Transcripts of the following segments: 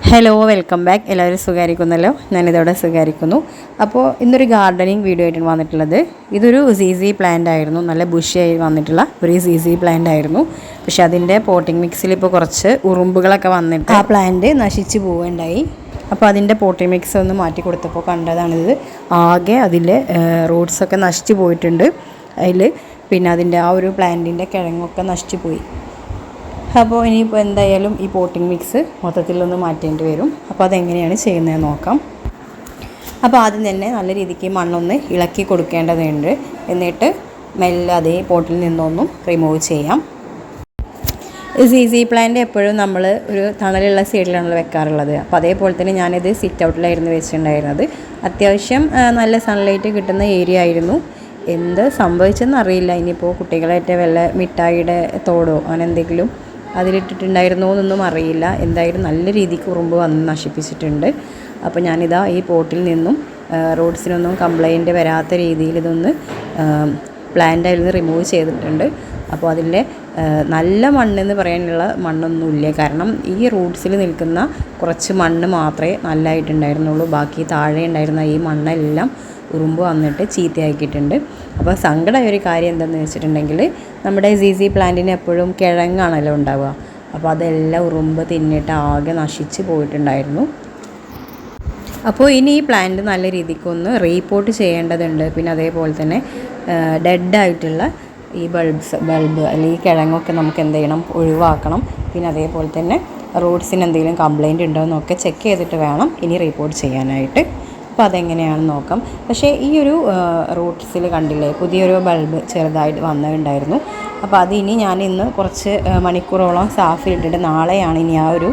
Hello welcome back. എല്ലാവരും സുഖമായിരിക്കുന്നല്ലോ? ഞാനിതോടെ സുഖമായിരിക്കുന്നു. അപ്പോൾ ഇന്നൊരു ഗാർഡനിങ് വീഡിയോ ആയിട്ടാണ് വന്നിട്ടുള്ളത്. ഇതൊരു സീസി പ്ലാന്റ് ആയിരുന്നു, നല്ല ബുഷിയായി വന്നിട്ടുള്ള ഒരു സീസി പ്ലാന്റ് ആയിരുന്നു. പക്ഷെ അതിൻ്റെ പോട്ടിംഗ് മിക്സിൽ ഇപ്പോൾ കുറച്ച് ഉറുമ്പുകളൊക്കെ വന്നിട്ട് ആ പ്ലാന്റ് നശിച്ച് പോവുകയുണ്ടായി. അപ്പോൾ അതിൻ്റെ പോട്ടിംഗ് മിക്സ് ഒന്ന് മാറ്റി കൊടുത്തപ്പോൾ കണ്ടതാണിത്. ആകെ അതിലെ റൂട്ട്സൊക്കെ നശിച്ച് പോയിട്ടുണ്ട്. അതിൽ പിന്നെ അതിൻ്റെ ആ ഒരു പ്ലാന്റിൻ്റെ കിഴങ്ങൊക്കെ നശിച്ച് പോയി. അപ്പോൾ ഇനിയിപ്പോൾ എന്തായാലും ഈ പോട്ടിംഗ് മിക്സ് മൊത്തത്തിലൊന്ന് മാറ്റേണ്ടി വരും. അപ്പോൾ അതെങ്ങനെയാണ് ചെയ്യുന്നതെന്ന് നോക്കാം. അപ്പോൾ ആദ്യം തന്നെ നല്ല രീതിക്ക് മണ്ണൊന്ന് ഇളക്കി കൊടുക്കേണ്ടതുണ്ട്. എന്നിട്ട് മെല്ലെ അതേ പോട്ടിൽ നിന്നൊന്നും റിമൂവ് ചെയ്യാം. സീസി പ്ലാന്റ് എപ്പോഴും നമ്മൾ ഒരു തണലുള്ള സൈഡിലാണല്ലോ വെക്കാറുള്ളത്. അപ്പോൾ അതേപോലെ തന്നെ ഞാനിത് സിറ്റ് ഔട്ടിലായിരുന്നു വെച്ചിട്ടുണ്ടായിരുന്നത്. അത്യാവശ്യം നല്ല സൺലൈറ്റ് കിട്ടുന്ന ഏരിയ ആയിരുന്നു. എന്ത് സംഭവിച്ചെന്ന് അറിയില്ല. ഇനിയിപ്പോൾ കുട്ടികളായിട്ട് വല്ല മിഠായിയുടെ തോടോ അങ്ങനെ എന്തെങ്കിലും അതിലിട്ടിട്ടുണ്ടായിരുന്നോ എന്നൊന്നും അറിയില്ല. എന്തായാലും നല്ല രീതിക്ക് ഉറുമ്പ് വന്ന് നശിപ്പിച്ചിട്ടുണ്ട്. അപ്പോൾ ഞാനിതാ ഈ പോട്ടിൽ നിന്നും റൂട്ട്സിനൊന്നും കംപ്ലൈൻറ്റ് വരാത്ത രീതിയിൽ ഇതൊന്ന് പ്ലാന്റ് അതിൽ നിന്ന് റിമൂവ് ചെയ്തിട്ടുണ്ട്. അപ്പോൾ അതിൻ്റെ നല്ല മണ്ണെന്ന് പറയാനുള്ള മണ്ണൊന്നുമില്ല. കാരണം ഈ റൂട്ട്സിൽ നിൽക്കുന്ന കുറച്ച് മണ്ണ് മാത്രമേ നല്ലതായിട്ടുണ്ടായിരുന്നുള്ളൂ. ബാക്കി താഴെ ഉണ്ടായിരുന്ന ഈ മണ്ണെല്ലാം ഉറുമ്പ് വന്നിട്ട് ചീത്തയാക്കിയിട്ടുണ്ട്. അപ്പോൾ സങ്കടമായ ഒരു കാര്യം എന്താണെന്ന് വെച്ചിട്ടുണ്ടെങ്കിൽ, നമ്മുടെ സീസി പ്ലാന്റിന് എപ്പോഴും കിഴങ്ങാണല്ലോ ഉണ്ടാവുക. അപ്പോൾ അതെല്ലാം ഉറുമ്പ് തിന്നിട്ട് ആകെ നശിച്ച് പോയിട്ടുണ്ടായിരുന്നു. അപ്പോൾ ഇനി ഈ പ്ലാന്റ് നല്ല രീതിക്കൊന്ന് റീപോർട്ട് ചെയ്യേണ്ടതുണ്ട്. പിന്നെ അതേപോലെ തന്നെ ഡെഡായിട്ടുള്ള ഈ ബൾബ് അല്ലെങ്കിൽ കിഴങ്ങൊക്കെ നമുക്ക് എന്ത് ചെയ്യണം, ഒഴിവാക്കണം. പിന്നെ അതേപോലെ തന്നെ റൂട്ട്സിന് എന്തെങ്കിലും കംപ്ലൈൻറ്റ് ഉണ്ടോ എന്നൊക്കെ ചെക്ക് ചെയ്തിട്ട് വേണം ഇനി റിപ്പോർട്ട് ചെയ്യാനായിട്ട്. അപ്പോൾ അതെങ്ങനെയാണെന്ന് നോക്കാം. പക്ഷേ ഈ ഒരു റൂട്ട്സിൽ കണ്ടില്ലേ, പുതിയൊരു ബൾബ് ചെറുതായിട്ട് വന്നിട്ടുണ്ടായിരുന്നു. അപ്പോൾ അതിനി ഞാൻ ഇന്ന് കുറച്ച് മണിക്കൂറോളം സാഫിലിട്ടിട്ട് നാളെയാണ് ഇനി ആ ഒരു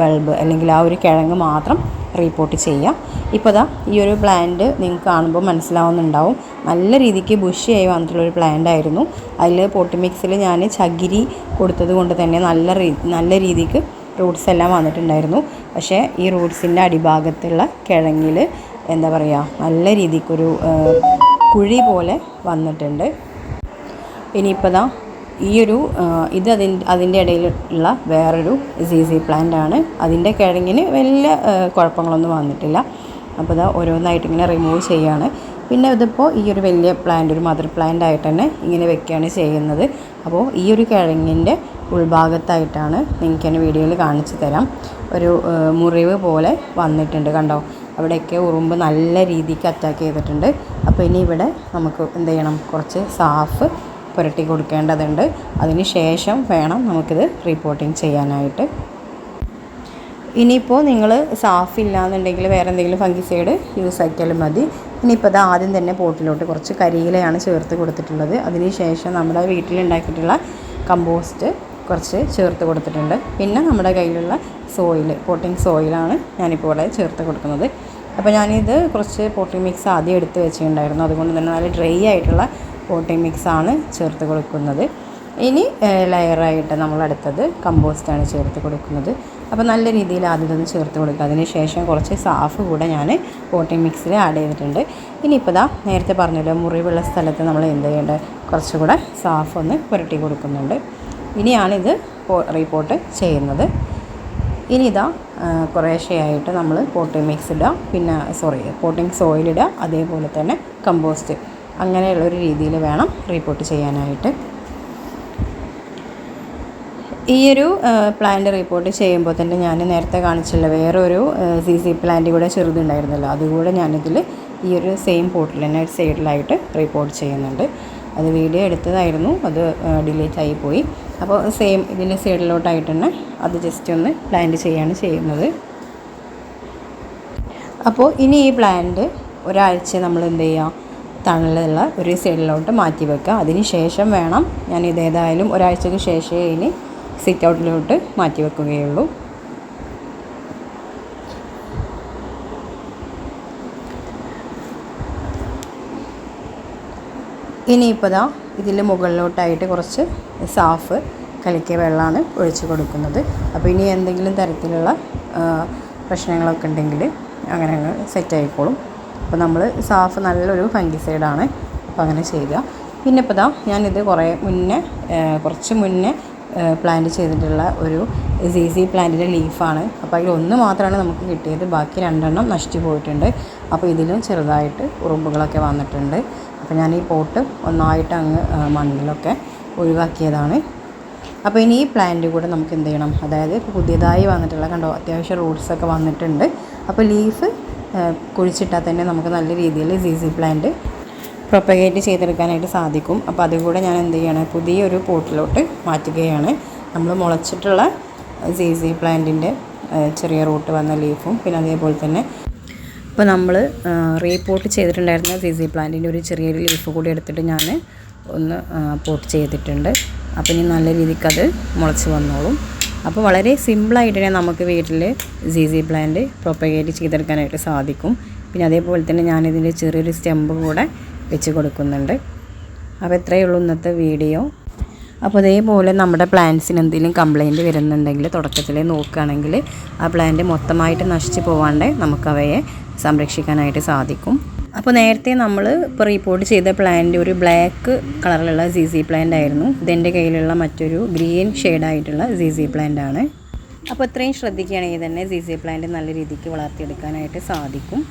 ബൾബ് അല്ലെങ്കിൽ ആ ഒരു കിഴങ്ങ് മാത്രം റിപ്പോർട്ട് ചെയ്യാം. ഇപ്പോൾ ദാ ഈ ഒരു പ്ലാന്റ് നിങ്ങൾക്ക് കാണുമ്പോൾ മനസ്സിലാവുന്നുണ്ടാവും. നല്ല രീതിക്ക് ബുഷിയായി വന്നിട്ടുള്ളൊരു പ്ലാന്റ് ആയിരുന്നു. അതിൽ പോട്ടി മിക്സിൽ ഞാൻ ചകിരി കൊടുത്തത് കൊണ്ട് തന്നെ നല്ല രീതിക്ക് റൂട്ട്സ് എല്ലാം വന്നിട്ടുണ്ടായിരുന്നു. പക്ഷേ ഈ റൂട്ട്സിൻ്റെ അടിഭാഗത്തുള്ള കിഴങ്ങിൽ എന്താ പറയുക, നല്ല രീതിക്കൊരു കുഴി പോലെ വന്നിട്ടുണ്ട്. ഇനിയിപ്പോൾ ദാ ഈ ഒരു അതിൻ്റെ ഇടയിലുള്ള വേറൊരു സീസി പ്ലാന്റ് ആണ്. അതിൻ്റെ കിഴങ്ങിന് വലിയ കുഴപ്പങ്ങളൊന്നും വന്നിട്ടില്ല. അപ്പോൾ ഇതാ ഓരോന്നായിട്ട് ഇങ്ങനെ റിമൂവ് ചെയ്യുകയാണ്. പിന്നെ ഇതിപ്പോൾ ഈ ഒരു വലിയ പ്ലാന്റ്, ഒരു മദർ പ്ലാന്റ് ആയിട്ട് തന്നെ ഇങ്ങനെ വെക്കുകയാണ് ചെയ്യുന്നത്. അപ്പോൾ ഈ ഒരു കിഴങ്ങിൻ്റെ ഉൾഭാഗത്തായിട്ടാണ് നിങ്ങൾക്ക് ഞാൻ വീഡിയോയിൽ കാണിച്ചു തരാം. ഒരു മുറിവ് പോലെ വന്നിട്ടുണ്ട്, കണ്ടോ? അവിടെയൊക്കെ ഉറുമ്പ് നല്ല രീതിക്ക് അറ്റാക്ക് ചെയ്തിട്ടുണ്ട്. അപ്പോൾ ഇനി ഇവിടെ നമുക്ക് എന്ത് ചെയ്യണം, കുറച്ച് സാഫ് പുരട്ടി കൊടുക്കേണ്ടതുണ്ട്. അതിന് ശേഷം വേണം നമുക്കിത് റിപ്പോർട്ടിങ് ചെയ്യാനായിട്ട്. ഇനിയിപ്പോൾ നിങ്ങൾ സാഫ് ഇല്ലയെന്നുണ്ടെങ്കിൽ വേറെ എന്തെങ്കിലും ഫംഗിസൈഡ് യൂസ് ആക്കിയാലും മതി. ഇനിയിപ്പോൾ അത് ആദ്യം തന്നെ പോട്ടിലോട്ട് കുറച്ച് കരിയിലയാണ് ചേർത്ത് കൊടുത്തിട്ടുള്ളത്. അതിന് ശേഷം നമ്മുടെ വീട്ടിലുണ്ടാക്കിയിട്ടുള്ള കമ്പോസ്റ്റ് കുറച്ച് ചേർത്ത് കൊടുത്തിട്ടുണ്ട്. പിന്നെ നമ്മുടെ കയ്യിലുള്ള പോട്ടിംഗ് സോയിലാണ് ഞാനിപ്പോൾ ഇവിടെ ചേർത്ത് കൊടുക്കുന്നത്. അപ്പോൾ ഞാനിത് കുറച്ച് പോട്ടിംഗ് മിക്സ് ആദ്യം എടുത്ത് വെച്ചിട്ടുണ്ടായിരുന്നു. അതുകൊണ്ട് തന്നെ നല്ല ഡ്രൈ ആയിട്ടുള്ള പോട്ടിംഗ് മിക്സാണ് ചേർത്ത് കൊടുക്കുന്നത്. ഇനി ലെയറായിട്ട് നമ്മളടുത്തത് കമ്പോസ്റ്റാണ് ചേർത്ത് കൊടുക്കുന്നത്. അപ്പോൾ നല്ല രീതിയിൽ ആദ്യം ഇതൊന്ന് ചേർത്ത് കൊടുക്കുക. അതിന് ശേഷം കുറച്ച് സാഫ് കൂടെ ഞാൻ പോട്ടിംഗ് മിക്സിൽ ആഡ് ചെയ്തിട്ടുണ്ട്. ഇനിയിപ്പോൾ ദാ നേരത്തെ പറഞ്ഞല്ലോ, മുറിവുള്ള സ്ഥലത്ത് നമ്മൾ എന്ത് ചെയ്യേണ്ടത്, കുറച്ചുകൂടെ സാഫ് ഒന്ന് പുരട്ടി കൊടുക്കുന്നുണ്ട്. ഇനിയാണിത് റിപ്പോർട്ട് ചെയ്യുന്നത്. ഇനി ഇതാ കുറേശ്ശെയായിട്ട് നമ്മൾ പോട്ടിംഗ് മിക്സ് ഇടുക, പിന്നെ പോട്ടിംഗ് സോയിൽ ഇടുക, അതേപോലെ തന്നെ കമ്പോസ്റ്റ്, അങ്ങനെയുള്ളൊരു രീതിയിൽ വേണം റിപ്പോർട്ട് ചെയ്യാനായിട്ട്. ഈ ഒരു പ്ലാന്റ് റിപ്പോർട്ട് ചെയ്യുമ്പോൾ തന്നെ ഞാൻ നേരത്തെ കാണിച്ചില്ല, വേറൊരു സീസി പ്ലാന്റ് കൂടെ ചെറുതുണ്ടായിരുന്നല്ലോ, അതുകൂടെ ഞാനിതിൽ ഈ ഒരു സെയിം പോട്ടിൽ തന്നെ സൈഡിലായിട്ട് റിപ്പോർട്ട് ചെയ്യുന്നുണ്ട്. അത് വീഡിയോ എടുത്തതായിരുന്നു, അത് ഡിലീറ്റ് ആയിപ്പോയി. അപ്പോൾ സെയിം ഇതിൻ്റെ സൈഡിലോട്ടായിട്ട് തന്നെ അത് ജസ്റ്റ് ഒന്ന് പ്ലാന്റ് ചെയ്യാണ് ചെയ്യുന്നത്. അപ്പോൾ ഇനി ഈ പ്ലാന്റ് ഒരാഴ്ച നമ്മൾ എന്ത് ചെയ്യുക, തണലുള്ള ഒരു സൈഡിലോട്ട് മാറ്റി വെക്കുക. അതിന് ശേഷം വേണം ഞാൻ ഇതേതായാലും ഒരാഴ്ചയ്ക്ക് ശേഷമേ ഇനി സിറ്റ് ഔട്ടിലോട്ട് മാറ്റി വെക്കുകയുള്ളൂ. ഇനിയിപ്പോൾ ദാ ഇതിൽ മുകളിലോട്ടായിട്ട് കുറച്ച് സാഫ് കലക്കിയ വെള്ളമാണ് ഒഴിച്ച് കൊടുക്കുന്നത്. അപ്പോൾ ഇനി എന്തെങ്കിലും തരത്തിലുള്ള പ്രശ്നങ്ങളൊക്കെ ഉണ്ടെങ്കിൽ അങ്ങനെ അങ്ങ് സെറ്റായിക്കോളും. അപ്പോൾ നമ്മൾ സാഫ് നല്ലൊരു ഫംഗിസൈഡാണ്, അപ്പോൾ അങ്ങനെ ചെയ്യുക. പിന്നെ ഇപ്പോൾ ദാ ഞാനിത് കുറച്ച് മുന്നേ പ്ലാന്റ് ചെയ്തിട്ടുള്ള ഒരു ZZ പ്ലാന്റിൻ്റെ ലീഫാണ്. അപ്പോൾ അതിൽ ഒന്ന് മാത്രമാണ് നമുക്ക് കിട്ടിയത്, ബാക്കി 2 നശിച്ചു പോയിട്ടുണ്ട്. അപ്പോൾ ഇതിലും ചെറുതായിട്ട് ഉറുമ്പുകളൊക്കെ വന്നിട്ടുണ്ട്. അപ്പോൾ ഞാൻ ഈ പോട്ട് ഒന്നായിട്ട് അങ്ങ് മണ്ണിലൊക്കെ ഒഴിവാക്കിയതാണ്. അപ്പോൾ ഇനി ഈ പ്ലാന്റ് കൂടെ നമുക്ക് എന്ത് ചെയ്യണം, അതായത് പുതിയതായി വന്നിട്ടുള്ള കണ്ടോ അത്യാവശ്യം റൂട്ട്സൊക്കെ വന്നിട്ടുണ്ട്. അപ്പോൾ ലീഫ് കുഴിച്ചിട്ടാൽ തന്നെ നമുക്ക് നല്ല രീതിയിൽ ZZ പ്ലാന്റ് പ്രൊപ്പഗേറ്റ് ചെയ്തെടുക്കാനായിട്ട് സാധിക്കും. അപ്പോൾ അതുകൂടെ ഞാൻ എന്ത് ചെയ്യണം, പുതിയൊരു പോട്ടിലോട്ട് മാറ്റുകയാണ്. നമ്മൾ മുളച്ചിട്ടുള്ള ZZ പ്ലാന്റിൻ്റെ ചെറിയ റൂട്ട് വന്ന ലീഫും പിന്നെ അതേപോലെ തന്നെ ഇപ്പോൾ നമ്മൾ റീപോട്ട് ചെയ്തിട്ടുണ്ടായിരുന്ന ZZ പ്ലാന്റിൻ്റെ ഒരു ചെറിയൊരു ലീഫ് കൂടി എടുത്തിട്ട് ഞാൻ ഒന്ന് പോട്ട് ചെയ്തിട്ടുണ്ട്. അപ്പോൾ ഇനി നല്ല രീതിക്ക് അത് മുളച്ച് വന്നോളും. അപ്പോൾ വളരെ സിമ്പിളായിട്ട് തന്നെ നമുക്ക് വീട്ടിൽ ZZ പ്ലാന്റ് പ്രൊപ്പഗേറ്റ് ചെയ്തെടുക്കാനായിട്ട് സാധിക്കും. പിന്നെ അതേപോലെ തന്നെ ഞാനിതിൻ്റെ ചെറിയൊരു സ്റ്റെമ്പ് കൂടെ വെച്ച് കൊടുക്കുന്നുണ്ട്. അപ്പോൾ ഇത്രയേ ഉള്ളൂ ഇന്നത്തെ വീഡിയോ. അപ്പോൾ അതേപോലെ നമ്മുടെ പ്ലാന്റ്സിന് എന്തെങ്കിലും കംപ്ലൈൻറ്റ് വരുന്നുണ്ടെങ്കിൽ തുടക്കത്തിൽ നോക്കുകയാണെങ്കിൽ ആ പ്ലാന്റ് മൊത്തമായിട്ട് നശിച്ച് പോവാണ്ട് നമുക്കവയെ സംരക്ഷിക്കാനായിട്ട് സാധിക്കും. അപ്പോൾ നേരത്തെ നമ്മൾ ഇപ്പോൾ റിപ്പോർട്ട് ചെയ്ത പ്ലാന്റ് ഒരു ബ്ലാക്ക് കളറിലുള്ള ZZ പ്ലാന്റ് ആയിരുന്നു. ഇതെൻ്റെ കയ്യിലുള്ള മറ്റൊരു ഗ്രീൻ ഷെയ്ഡായിട്ടുള്ള ZZ പ്ലാന്റ് ആണ്. അപ്പോൾ ഇത്രയും ശ്രദ്ധിക്കുകയാണെങ്കിൽ തന്നെ ZZ പ്ലാന്റ് നല്ല രീതിക്ക് വളർത്തിയെടുക്കാനായിട്ട് സാധിക്കും.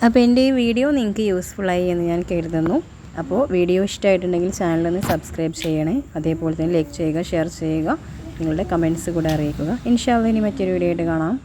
അപ്പോൾ എൻ്റെ ഈ വീഡിയോ നിങ്ങൾക്ക് യൂസ്ഫുള്ളായി എന്ന് ഞാൻ കരുതുന്നു. അപ്പോൾ വീഡിയോ ഇഷ്ടമായിട്ടുണ്ടെങ്കിൽ ചാനലൊന്ന് സബ്സ്ക്രൈബ് ചെയ്യണേ. അതേപോലെ തന്നെ ലൈക്ക് ചെയ്യുക, ഷെയർ ചെയ്യുക, നിങ്ങളുടെ കമൻറ്റ്സ് കൂടെ അറിയിക്കുക. ഇൻഷാ അല്ലാഹ് ഇനി മറ്റൊരു വീഡിയോ ആയിട്ട് കാണാം.